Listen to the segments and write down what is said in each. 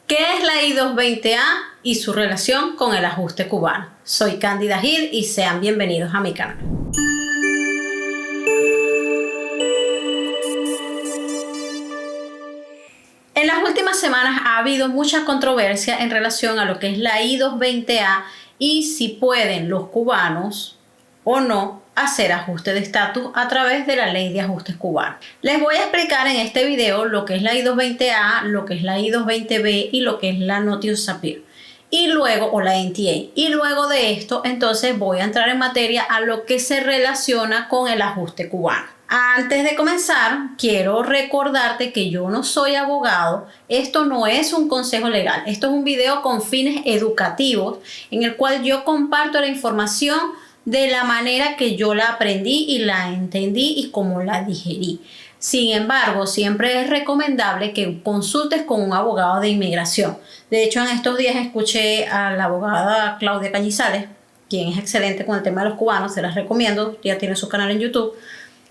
¿Qué es la I-220A y su relación con el ajuste cubano? Soy Cándida Gil y sean bienvenidos a mi canal. En las últimas semanas ha habido mucha controversia en relación a lo que es la I-220A y si pueden los cubanos o no hacer ajuste de estatus a través de la ley de ajustes cubano. Les voy a explicar en este video lo que es la I-220A, lo que es la I-220B y lo que es la Notice Appeal. Y luego, o la NTA. Y luego de esto, entonces voy a entrar en materia a lo que se relaciona con el ajuste cubano. Antes de comenzar, quiero recordarte que yo no soy abogado, esto no es un consejo legal, esto es un video con fines educativos en el cual yo comparto la información de la manera que yo la aprendí y la entendí y cómo la digerí. Sin embargo, siempre es recomendable que consultes con un abogado de inmigración. De hecho, en estos días escuché a la abogada Claudia Cañizales, quien es excelente con el tema de los cubanos, se las recomiendo, ya tiene su canal en YouTube,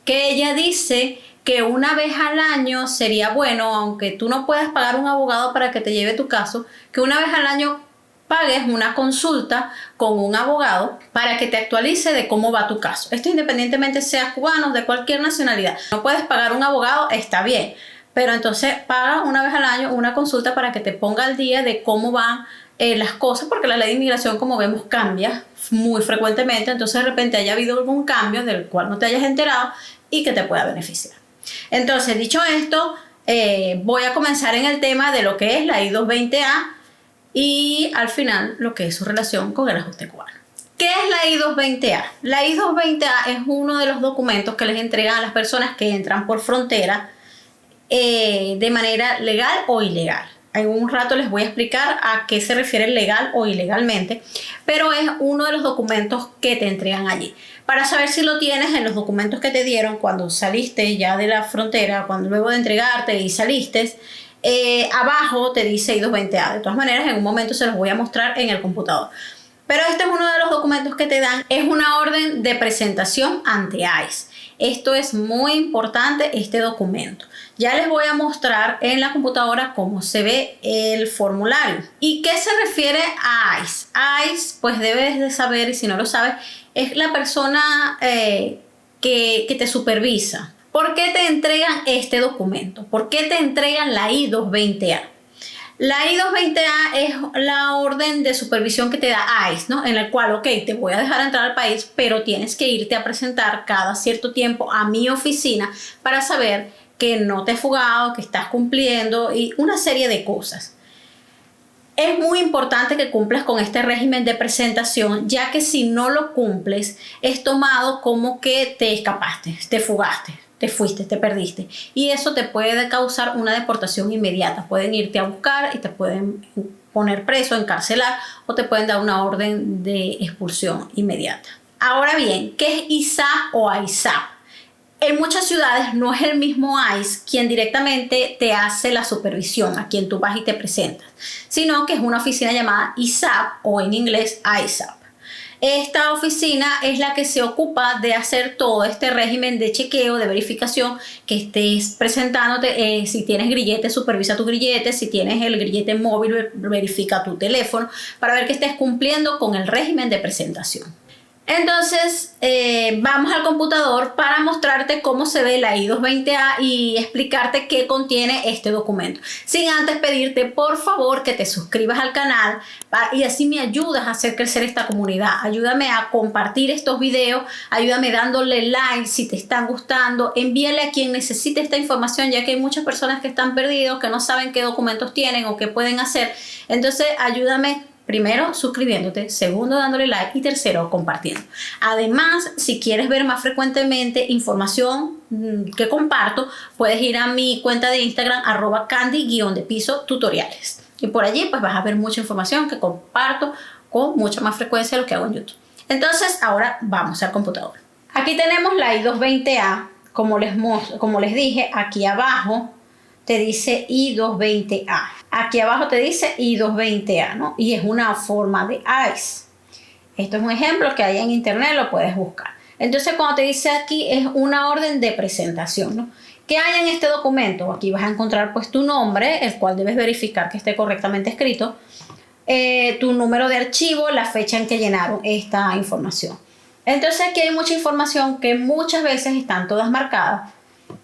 que ella dice que una vez al año sería bueno, aunque tú no puedas pagar un abogado para que te lleve tu caso, que una vez al año pagues una consulta con un abogado para que te actualice de cómo va tu caso. Esto independientemente seas cubano, de cualquier nacionalidad. No puedes pagar un abogado, está bien, pero entonces paga una vez al año una consulta para que te ponga al día de cómo van las cosas, porque la ley de inmigración, como vemos, cambia muy frecuentemente. Entonces de repente haya habido algún cambio del cual no te hayas enterado y que te pueda beneficiar. Entonces, dicho esto, voy a comenzar en el tema de lo que es la I-220A y al final lo que es su relación con el ajuste cubano. ¿Qué es la I-220A? La I-220A es uno de los documentos que les entregan a las personas que entran por frontera de manera legal o ilegal. En un rato les voy a explicar a qué se refiere legal o ilegalmente, pero es uno de los documentos que te entregan allí. Para saber si lo tienes en los documentos que te dieron cuando saliste ya de la frontera, cuando luego de entregarte y saliste, abajo te dice I-220A. De todas maneras, en un momento se los voy a mostrar en el computador. Pero este es uno de los documentos que te dan, es una orden de presentación ante ICE. Esto es muy importante, este documento. Ya les voy a mostrar en la computadora cómo se ve el formulario. ¿Y qué se refiere a ICE? ICE, pues debes de saber, y si no lo sabes, es la persona que te supervisa. ¿Por qué te entregan este documento? ¿Por qué te entregan la I-220A? La I-220A es la orden de supervisión que te da ICE, ¿no? En la cual, ok, te voy a dejar entrar al país, pero tienes que irte a presentar cada cierto tiempo a mi oficina para saber que no te has fugado, que estás cumpliendo y una serie de cosas. Es muy importante que cumplas con este régimen de presentación, ya que si no lo cumples, es tomado como que te escapaste, te fugaste, te fuiste, te perdiste. Y eso te puede causar una deportación inmediata. Pueden irte a buscar y te pueden poner preso, encarcelar o te pueden dar una orden de expulsión inmediata. Ahora bien, ¿qué es ISAP o ISAP? En muchas ciudades no es el mismo ICE quien directamente te hace la supervisión, a quien tú vas y te presentas, sino que es una oficina llamada ISAP o en inglés ISAP. Esta oficina es la que se ocupa de hacer todo este régimen de chequeo, de verificación, que estés presentándote. Si tienes grillete, supervisa tu grillete. Si tienes el grillete móvil, verifica tu teléfono para ver que estés cumpliendo con el régimen de presentación. Entonces vamos al computador para mostrarte cómo se ve la I-220A y explicarte qué contiene este documento. Sin antes pedirte por favor que te suscribas al canal y así me ayudas a hacer crecer esta comunidad. Ayúdame a compartir estos videos, ayúdame dándole like si te están gustando, envíale a quien necesite esta información, ya que hay muchas personas que están perdidos, que no saben qué documentos tienen o qué pueden hacer. Entonces ayúdame. Primero, suscribiéndote. Segundo, dándole like. Y tercero, compartiendo. Además, si quieres ver más frecuentemente información que comparto, puedes ir a mi cuenta de Instagram, @candy_tutoriales. Y por allí pues vas a ver mucha información que comparto con mucha más frecuencia de lo que hago en YouTube. Entonces, ahora vamos al computador. Aquí tenemos la I-220A. Como les dije, aquí abajo te dice I-220A. Aquí abajo te dice I-220A, ¿no? Y es una forma de ICE. Esto es un ejemplo que hay en internet, lo puedes buscar. Entonces, cuando te dice aquí, es una orden de presentación, ¿no? ¿Qué hay en este documento? Aquí vas a encontrar pues tu nombre, el cual debes verificar que esté correctamente escrito, tu número de archivo, la fecha en que llenaron esta información. Entonces aquí hay mucha información que muchas veces están todas marcadas,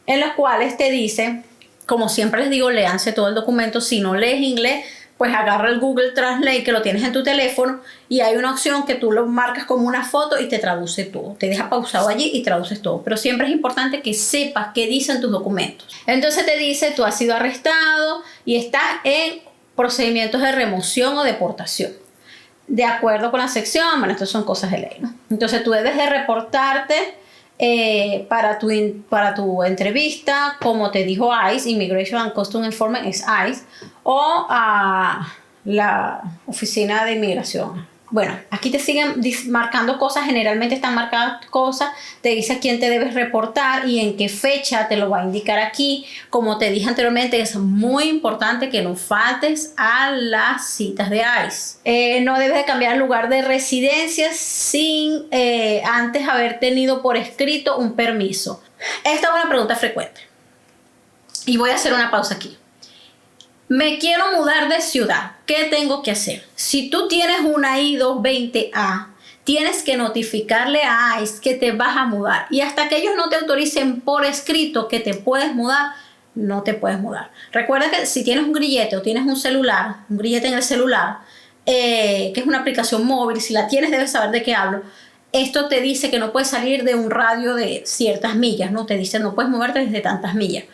en las cuales te dice, como siempre les digo, léanse todo el documento. Si no lees inglés, pues agarra el Google Translate que lo tienes en tu teléfono y hay una opción que tú lo marcas como una foto y te traduce todo. Te deja pausado allí y traduces todo. Pero siempre es importante que sepas qué dicen tus documentos. Entonces te dice, tú has sido arrestado y estás en procedimientos de remoción o deportación. De acuerdo con la sección, bueno, estas son cosas de ley, ¿no? Entonces tú debes de reportarte para tu entrevista, como te dijo ICE, Immigration and Customs Enforcement es ICE, o a la oficina de inmigración. Bueno, aquí te siguen marcando cosas, generalmente están marcadas cosas, te dice a quién te debes reportar y en qué fecha, te lo va a indicar aquí. Como te dije anteriormente, es muy importante que no faltes a las citas de ICE. No debes de cambiar el lugar de residencia sin antes haber tenido por escrito un permiso. Esta es una pregunta frecuente y voy a hacer una pausa aquí. Me quiero mudar de ciudad. ¿Qué tengo que hacer? Si tú tienes una I-220A, tienes que notificarle a ICE que te vas a mudar. Y hasta que ellos no te autoricen por escrito que te puedes mudar, no te puedes mudar. Recuerda que si tienes un grillete o tienes un celular, un grillete en el celular, que es una aplicación móvil, si la tienes debes saber de qué hablo. Esto te dice que no puedes salir de un radio de ciertas millas, ¿no? Te dice no puedes moverte desde tantas millas.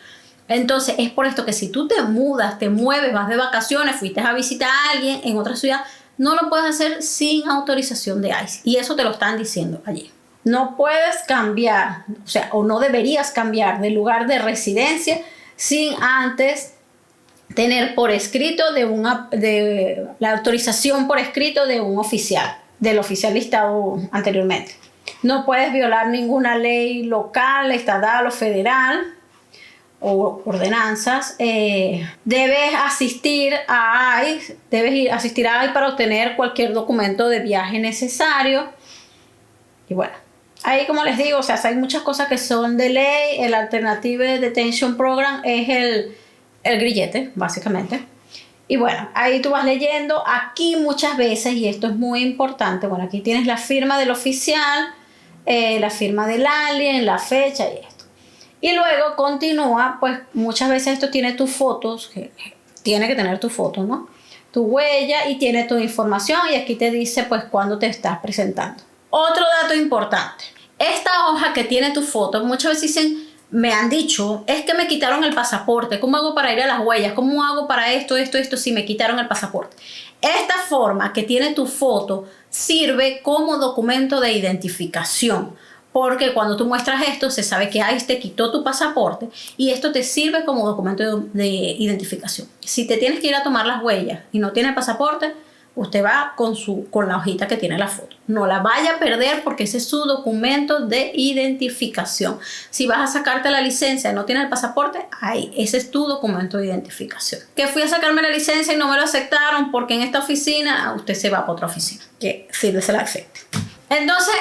Entonces, es por esto que si tú te mudas, te mueves, vas de vacaciones, fuiste a visitar a alguien en otra ciudad, no lo puedes hacer sin autorización de ICE. Y eso te lo están diciendo allí. No puedes cambiar, o no deberías cambiar de lugar de residencia sin antes tener por escrito de la autorización por escrito de un oficial, del oficial listado anteriormente. No puedes violar ninguna ley local, estatal o federal o ordenanzas. Debes asistir a ICE, para obtener cualquier documento de viaje necesario. Y bueno, ahí como les digo, hay muchas cosas que son de ley. El Alternative Detention Program es el grillete, básicamente. Y bueno, ahí tú vas leyendo. Aquí muchas veces, y esto es muy importante, bueno, aquí tienes la firma del oficial, la firma del alien, la fecha y esto. Y luego continúa, pues muchas veces esto tiene tus fotos, que tiene que tener tu foto, ¿no? Tu huella y tiene tu información y aquí te dice pues cuándo te estás presentando. Otro dato importante, esta hoja que tiene tu foto, muchas veces dicen, me han dicho, es que me quitaron el pasaporte, ¿cómo hago para ir a las huellas? ¿Cómo hago para esto, si me quitaron el pasaporte? Esta forma que tiene tu foto sirve como documento de identificación. Porque cuando tú muestras esto, se sabe que ICE te quitó tu pasaporte y esto te sirve como documento de identificación. Si te tienes que ir a tomar las huellas y no tiene pasaporte, usted va con la hojita que tiene la foto. No la vaya a perder porque ese es su documento de identificación. Si vas a sacarte la licencia y no tienes el pasaporte, ahí, ese es tu documento de identificación. Que fui a sacarme la licencia y no me lo aceptaron porque en esta oficina, usted se va para otra oficina que sí se la acepte. Entonces,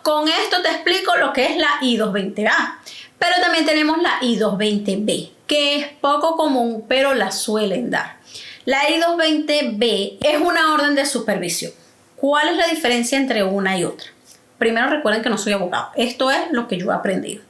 con esto te explico lo que es la I-220A. Pero también tenemos la I-220B, que es poco común, pero la suelen dar. La I-220B es una orden de supervisión. ¿Cuál es la diferencia entre una y otra? Primero recuerden que no soy abogado. Esto es lo que yo he aprendido.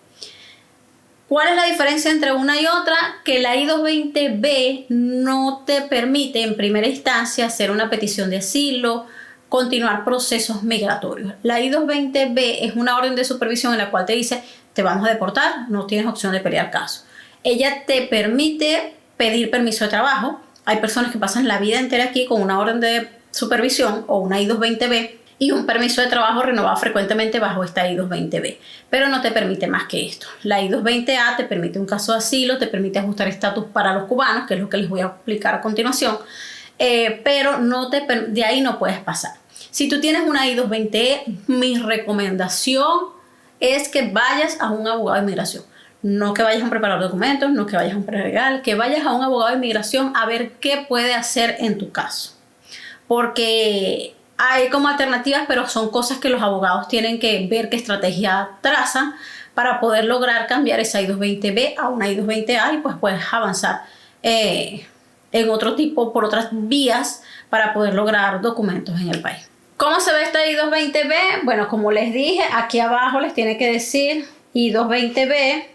¿Cuál es la diferencia entre una y otra? Que la I-220B no te permite en primera instancia hacer una petición de asilo, continuar procesos migratorios. La I-220B es una orden de supervisión en la cual te dice, te vamos a deportar, no tienes opción de pelear caso. Ella te permite pedir permiso de trabajo. Hay personas que pasan la vida entera aquí con una orden de supervisión o una I-220B y un permiso de trabajo renovado frecuentemente bajo esta I-220B, pero no te permite más que esto. La I-220A te permite un caso de asilo, te permite ajustar estatus para los cubanos, que es lo que les voy a explicar a continuación, pero de ahí no puedes pasar. Si tú tienes una I-220E, mi recomendación es que vayas a un abogado de inmigración. No que vayas a un preparador de documentos, no que vayas a un prelegal, que vayas a un abogado de inmigración a ver qué puede hacer en tu caso. Porque hay como alternativas, pero son cosas que los abogados tienen que ver qué estrategia trazan para poder lograr cambiar esa I-220B a una I-220A y pues puedes avanzar en otro tipo, por otras vías para poder lograr documentos en el país. ¿Cómo se ve esta I-220B? Bueno, como les dije, aquí abajo les tiene que decir I-220B.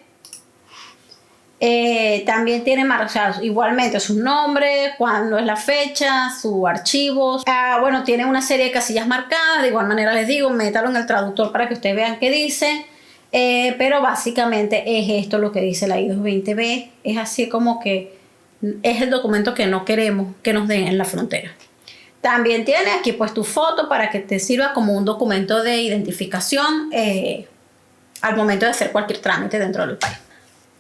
También tiene marcado igualmente su nombre, cuándo es la fecha, su archivo. Bueno, tiene una serie de casillas marcadas. De igual manera les digo, métalo en el traductor para que ustedes vean qué dice. Pero básicamente es esto lo que dice la I-220B. Es así como que es el documento que no queremos que nos den en la frontera. También tiene aquí pues tu foto para que te sirva como un documento de identificación al momento de hacer cualquier trámite dentro del país.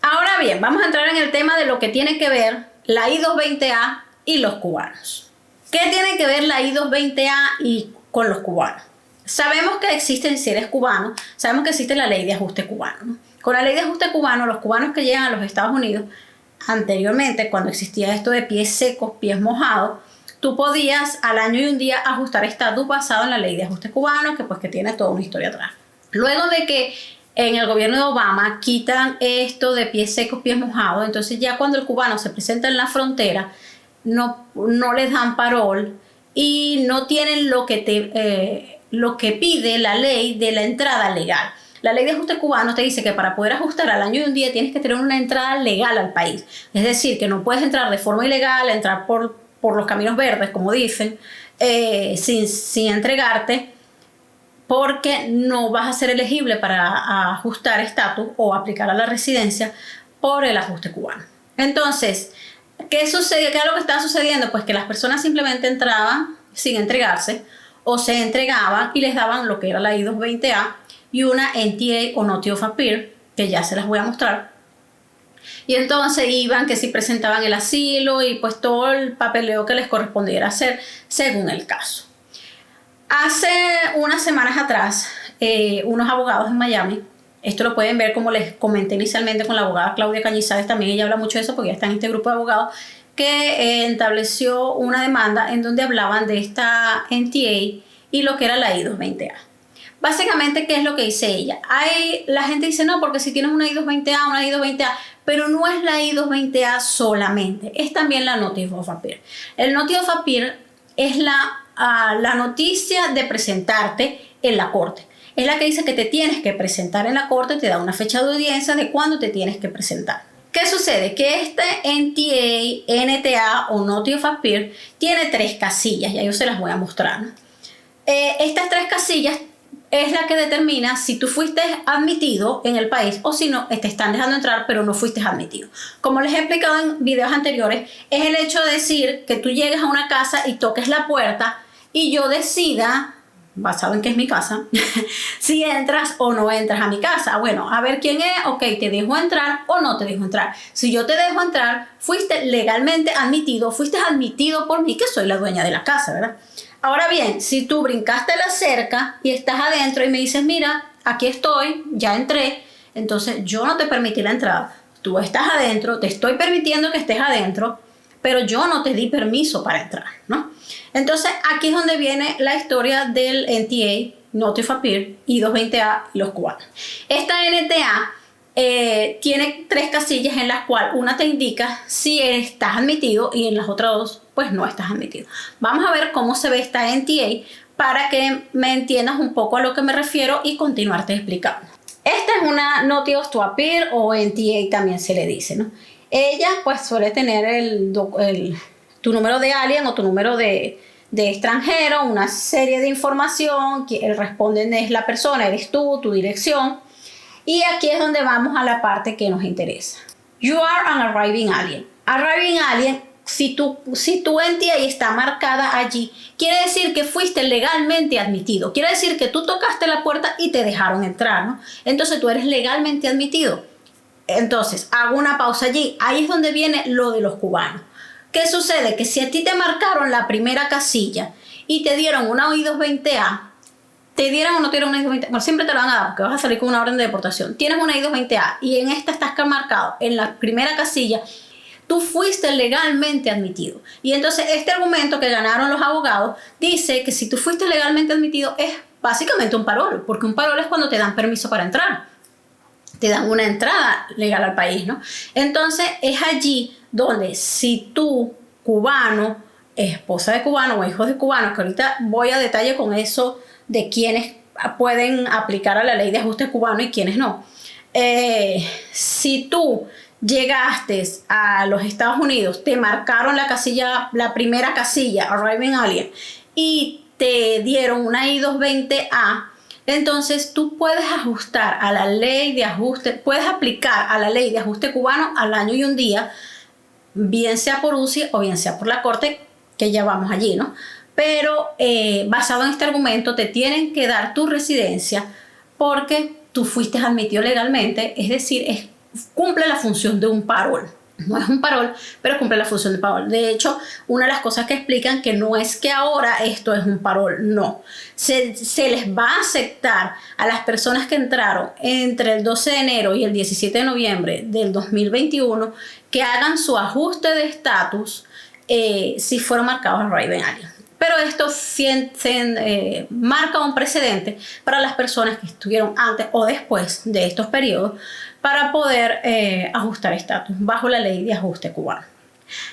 Ahora bien, vamos a entrar en el tema de lo que tiene que ver la I-220A y los cubanos. ¿Qué tiene que ver la I-220A y con los cubanos? Sabemos que existen, si eres cubano, sabemos que existe la ley de ajuste cubano, ¿no? Con la ley de ajuste cubano, los cubanos que llegan a los Estados Unidos, anteriormente, cuando existía esto de pies secos, pies mojados, tú podías al año y un día ajustar estatus basado en la ley de ajuste cubano, que tiene toda una historia atrás. Luego de que en el gobierno de Obama quitan esto de pies secos, pies mojados, entonces ya cuando el cubano se presenta en la frontera, no les dan parol y no tienen lo que pide la ley de la entrada legal. La ley de ajuste cubano te dice que para poder ajustar al año y un día tienes que tener una entrada legal al país. Es decir, que no puedes entrar de forma ilegal, entrar por los caminos verdes, como dicen, sin entregarte, porque no vas a ser elegible para ajustar estatus o aplicar a la residencia por el ajuste cubano. Entonces, ¿qué sucede? ¿Qué es lo que está sucediendo? Pues que las personas simplemente entraban sin entregarse o se entregaban y les daban lo que era la I-220A y una NTA o Notice of Appeal, que ya se las voy a mostrar. Y entonces iban que si presentaban el asilo y pues todo el papeleo que les correspondiera hacer según el caso. Hace unas semanas atrás, unos abogados en Miami, esto lo pueden ver como les comenté inicialmente con la abogada Claudia Cañizares, también ella habla mucho de eso porque ya está en este grupo de abogados, que estableció una demanda en donde hablaban de esta NTA y lo que era la I-220A. Básicamente, ¿qué es lo que dice ella? La gente dice, no, porque si tienes una I-220A, una I-220A, pero no es la I-220A solamente, es también la Notice of Appeal. El Notice of Appeal es la noticia de presentarte en la corte. Es la que dice que te tienes que presentar en la corte, te da una fecha de audiencia de cuándo te tienes que presentar. ¿Qué sucede? Que este NTA, NTA o Notice of Appeal tiene 3 casillas, ya yo se las voy a mostrar, ¿no? Estas 3 casillas es la que determina si tú fuiste admitido en el país o si no, te están dejando entrar pero no fuiste admitido. Como les he explicado en videos anteriores, es el hecho de decir que tú llegues a una casa y toques la puerta y yo decida, basado en que es mi casa, si entras o no entras a mi casa. Bueno, a ver quién es, ok, te dejo entrar o no te dejo entrar. Si yo te dejo entrar, fuiste legalmente admitido, fuiste admitido por mí, que soy la dueña de la casa, ¿verdad? Ahora bien, si tú brincaste la cerca y estás adentro y me dices, mira, aquí estoy, ya entré, entonces yo no te permití la entrada. Tú estás adentro, te estoy permitiendo que estés adentro, pero yo no te di permiso para entrar, ¿no? Entonces, aquí es donde viene la historia del NTA, Notice of Appeal, I-220A y los cubanos. Esta NTA tiene 3 casillas en las cuales una te indica si estás admitido y en las otras 2 pues no estás admitido. Vamos a ver cómo se ve esta NTA para que me entiendas un poco a lo que me refiero y continuarte explicando. Esta es una Notice of Appeal o NTA también se le dice, ¿no? Ella pues suele tener tu número de alien o tu número de extranjero, una serie de información, que el respondente es la persona, eres tú, tu dirección. Y aquí es donde vamos a la parte que nos interesa. You are an arriving alien. Arriving alien, si tu NTA está marcada allí, quiere decir que fuiste legalmente admitido. Quiere decir que tú tocaste la puerta y te dejaron entrar, ¿no? Entonces tú eres legalmente admitido. Entonces, hago una pausa allí. Ahí es donde viene lo de los cubanos. ¿Qué sucede? Que si a ti te marcaron la primera casilla y te dieron una I-220A, te dieron o no te dieron una I-220A, bueno, siempre te lo van a dar porque vas a salir con una orden de deportación. Tienes una I-220A y en esta estás marcado en la primera casilla, tú fuiste legalmente admitido. Y entonces este argumento que ganaron los abogados dice que si tú fuiste legalmente admitido es básicamente un parol, porque un parol es cuando te dan permiso para entrar. te dan una entrada legal al país, ¿no? Entonces es allí donde si tú, cubano, esposa de cubano o hijos de cubanos, que ahorita voy a detalle con eso de quiénes pueden aplicar a la ley de ajuste cubano y quiénes no. Si tú llegaste a los Estados Unidos, te marcaron la casilla, la primera casilla, Arriving Alien, y te dieron una I-220A, entonces tú puedes ajustar a la ley de ajuste, puedes aplicar a la ley de ajuste cubano al año y un día, bien sea por UCI o bien sea por la corte, que ya vamos allí, ¿no? Pero basado en este argumento te tienen que dar tu residencia porque tú fuiste admitido legalmente, es decir, cumple la función de un parol. No es un parol, pero cumple la función de parol. De hecho, una de las cosas que explican que no es que ahora esto es un parol, no. Se les va a aceptar a las personas que entraron entre el 12 de enero y el 17 de noviembre del 2021 que hagan su ajuste de estatus si fueron marcados a Arriving Alien. Pero esto marca un precedente para las personas que estuvieron antes o después de estos periodos para poder ajustar estatus bajo la ley de ajuste cubano.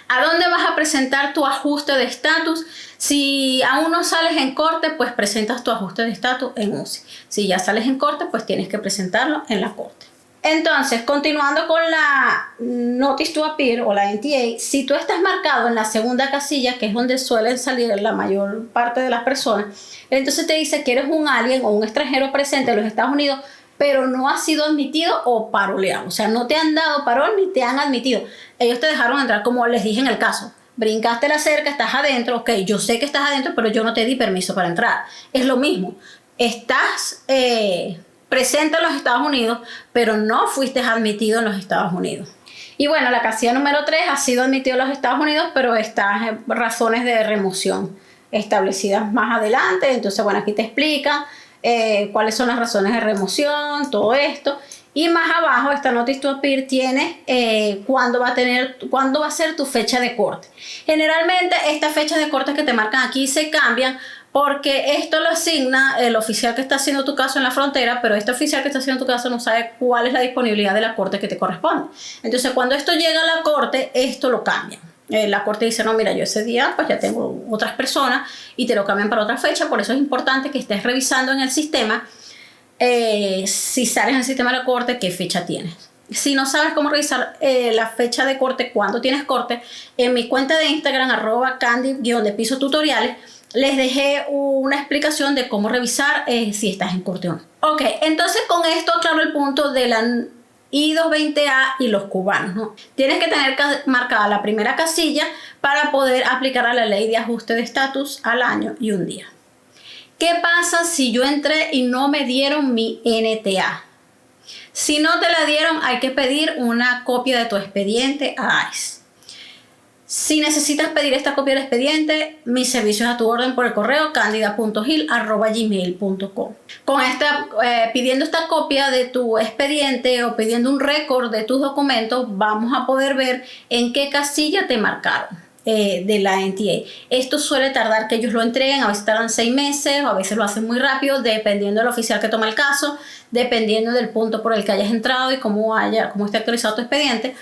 ¿A dónde vas a presentar tu ajuste de estatus? Si aún no sales en corte, pues presentas tu ajuste de estatus en UCI. Si ya sales en corte, pues tienes que presentarlo en la corte. Entonces, continuando con la Notice to Appear o la NTA, si tú estás marcado en la segunda casilla, que es donde suelen salir la mayor parte de las personas, entonces te dice que eres un alien o un extranjero presente en los Estados Unidos, pero no has sido admitido o paroleado. O sea, no te han dado parol ni te han admitido. Ellos te dejaron entrar, como les dije en el caso. Brincaste la cerca, estás adentro. Ok, yo sé que estás adentro, pero yo no te di permiso para entrar. Es lo mismo. Estás presente en los Estados Unidos, pero no fuiste admitido en los Estados Unidos. Y bueno, la casilla número 3 ha sido admitido en los Estados Unidos, pero estas razones de remoción establecidas más adelante. Entonces, bueno, aquí te explican cuáles son las razones de remoción, todo esto. Y más abajo, esta Notice to Appear tiene cuándo va a ser tu fecha de corte. Generalmente, estas fechas de corte que te marcan aquí se cambian porque esto lo asigna el oficial que está haciendo tu caso en la frontera, pero este oficial que está haciendo tu caso no sabe cuál es la disponibilidad de la corte que te corresponde. Entonces, cuando esto llega a la corte, esto lo cambian. La corte dice, no, mira, yo ese día pues ya tengo otras personas y te lo cambian para otra fecha. Por eso es importante que estés revisando en el sistema, si sales en el sistema de la corte, qué fecha tienes. Si no sabes cómo revisar la fecha de corte, cuando tienes corte, en mi cuenta de Instagram, @candy_tutoriales, les dejé una explicación de cómo revisar si estás en corte o no. Ok, entonces con esto aclaro el punto de la I-220A y los cubanos, ¿no? Tienes que tener marcada la primera casilla para poder aplicar a la ley de ajuste de estatus al año y un día. ¿Qué pasa si yo entré y no me dieron mi NTA? Si no te la dieron, hay que pedir una copia de tu expediente a ICE. Si necesitas pedir esta copia del expediente, mis servicios a tu orden por el correo candida.gil@gmail.com. Pidiendo esta copia de tu expediente o pidiendo un récord de tus documentos, vamos a poder ver en qué casilla te marcaron de la NTA. Esto suele tardar que ellos lo entreguen, a veces tardan 6 meses o a veces lo hacen muy rápido, dependiendo del oficial que toma el caso, dependiendo del punto por el que hayas entrado y cómo esté actualizado tu expediente.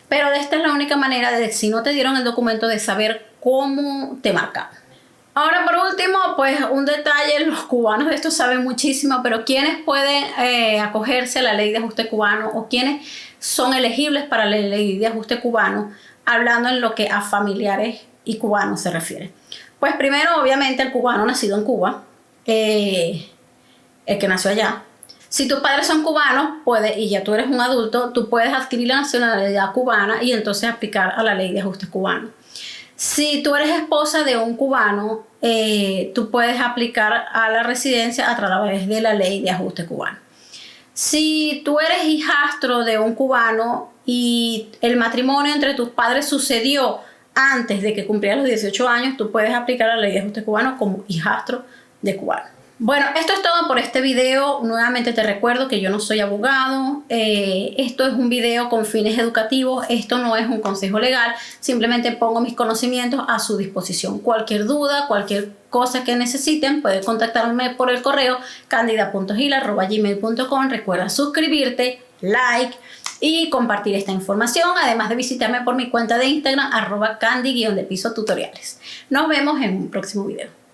Pero esta es la única manera de, si no te dieron el documento, de saber cómo te marcaron. Ahora, por último, pues un detalle, los cubanos de esto saben muchísimo, pero ¿quiénes pueden acogerse a la ley de ajuste cubano o quiénes son elegibles para la ley de ajuste cubano, hablando en lo que a familiares y cubanos se refiere? Pues primero, obviamente, el cubano nacido en Cuba, el que nació allá. Si tus padres son cubanos, y ya tú eres un adulto, tú puedes adquirir la nacionalidad cubana y entonces aplicar a la ley de ajuste cubano. Si tú eres esposa de un cubano, tú puedes aplicar a la residencia a través de la ley de ajuste cubano. Si tú eres hijastro de un cubano y el matrimonio entre tus padres sucedió antes de que cumplieras los 18 años, tú puedes aplicar a la ley de ajuste cubano como hijastro de cubano. Bueno, esto es todo por este video. Nuevamente te recuerdo que yo no soy abogado. Esto es un video con fines educativos. Esto no es un consejo legal. Simplemente pongo mis conocimientos a su disposición. Cualquier duda, cualquier cosa que necesiten, pueden contactarme por el correo candida.gil@gmail.com. Recuerda suscribirte, like y compartir esta información, además de visitarme por mi cuenta de Instagram @candy_tutoriales. Nos vemos en un próximo video.